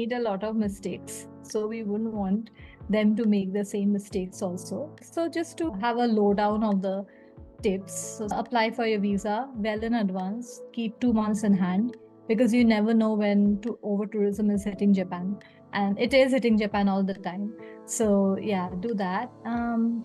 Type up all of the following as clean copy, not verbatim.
made a lot of mistakes. So we wouldn't want them to make the same mistakes also. So just to have a lowdown of the tips. So apply for your visa well in advance. Keep 2 months in hand because you never know when over tourism is hitting Japan, and it is hitting Japan all the time. So yeah, do that.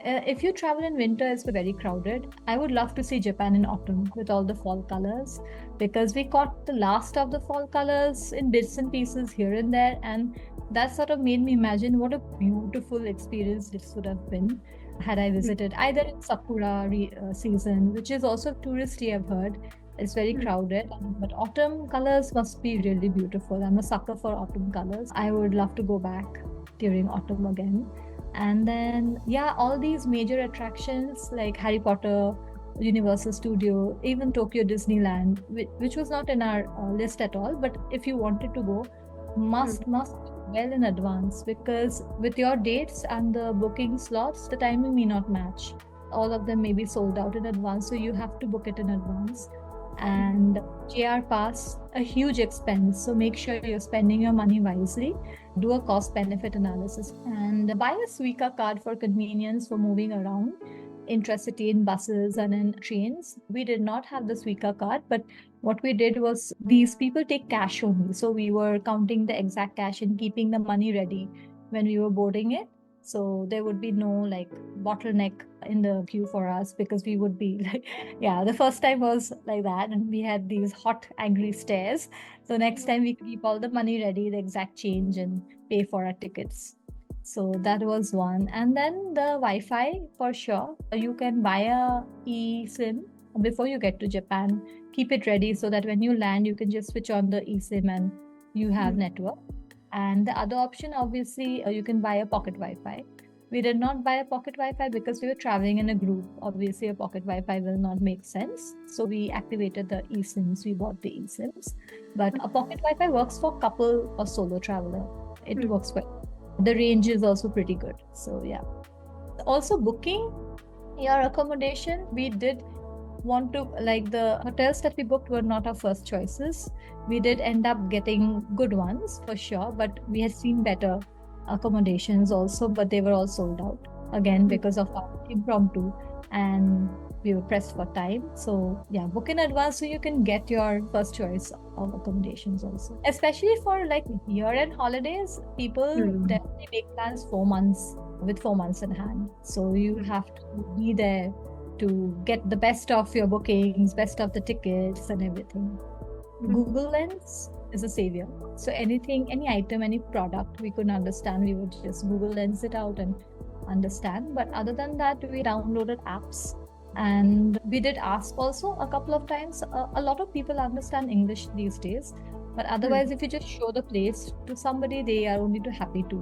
If you travel in winter, it's very crowded. I would love to see Japan in autumn with all the fall colors because we caught the last of the fall colors in bits and pieces here and there, and that sort of made me imagine what a beautiful experience this would have been had I visited either in Sakura season, which is also touristy, I've heard. It's very crowded, but autumn colors must be really beautiful. I'm a sucker for autumn colors. I would love to go back during autumn again. And then, yeah, all these major attractions like Harry Potter, Universal Studio, even Tokyo Disneyland, which was not in our list at all. But if you wanted to go, must well in advance because with your dates and the booking slots, the timing may not match. All of them may be sold out in advance, so you have to book it in advance. And JR Pass, a huge expense, so make sure you're spending your money wisely. Do a cost benefit analysis and buy a Suica card for convenience for moving around intracity in buses and in trains. We did not have the Suica card, but what we did was these people take cash only. So we were counting the exact cash and keeping the money ready when we were boarding it. So there would be no like bottleneck in the queue for us because we would be like, yeah, the first time was like that. And we had these hot, angry stares. So next time we keep all the money ready, the exact change, and pay for our tickets. So that was one. And then the Wi-Fi for sure. You can buy a eSIM before you get to Japan. Keep it ready so that when you land, you can just switch on the eSIM and you have network. And the other option, obviously, you can buy a pocket Wi-Fi. We did not buy a pocket Wi-Fi because we were traveling in a group. Obviously, a pocket Wi-Fi will not make sense. So we activated the eSIMs. We bought the eSIMs. But a pocket Wi-Fi works for couple or solo traveler. It works well. The range is also pretty good. So yeah. Also booking your accommodation, we did want to, like, the hotels that we booked were not our first choices. We did end up getting good ones for sure, but we had seen better accommodations also, but they were all sold out again because of our impromptu and we were pressed for time. So yeah, book in advance so you can get your first choice of accommodations also. Especially for like year-end holidays, people definitely make plans 4 months with 4 months in hand. So you have to be there to get the best of your bookings, best of the tickets and everything. Google Lens is a savior. So anything, any item, any product we couldn't understand, we would just Google Lens it out and understand. But other than that, we downloaded apps and we did ask also a couple of times. A lot of people understand English these days, but otherwise, if you just show the place to somebody, they are only too happy to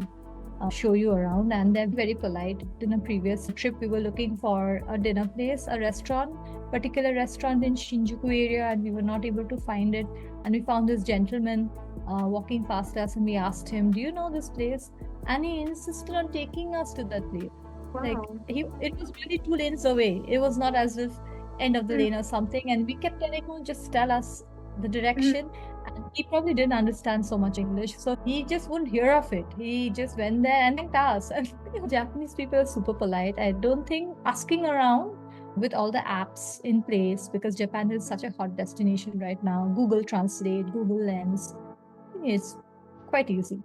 show you around, and they're very polite. In a previous trip, we were looking for a dinner place, a restaurant, particular restaurant in Shinjuku area, and we were not able to find it. And we found this gentleman walking past us, and we asked him, "Do you know this place?" And he insisted on taking us to that place. Wow. Like it was really 2 lanes away. It was not as if end of the lane or something. And we kept telling him, "Just tell us the direction." And he probably didn't understand so much English, so he just wouldn't hear of it. He just went there and thanked us. And Japanese people are super polite. I don't think asking around with all the apps in place, because Japan is such a hot destination right now. Google Translate, Google Lens, it's quite easy.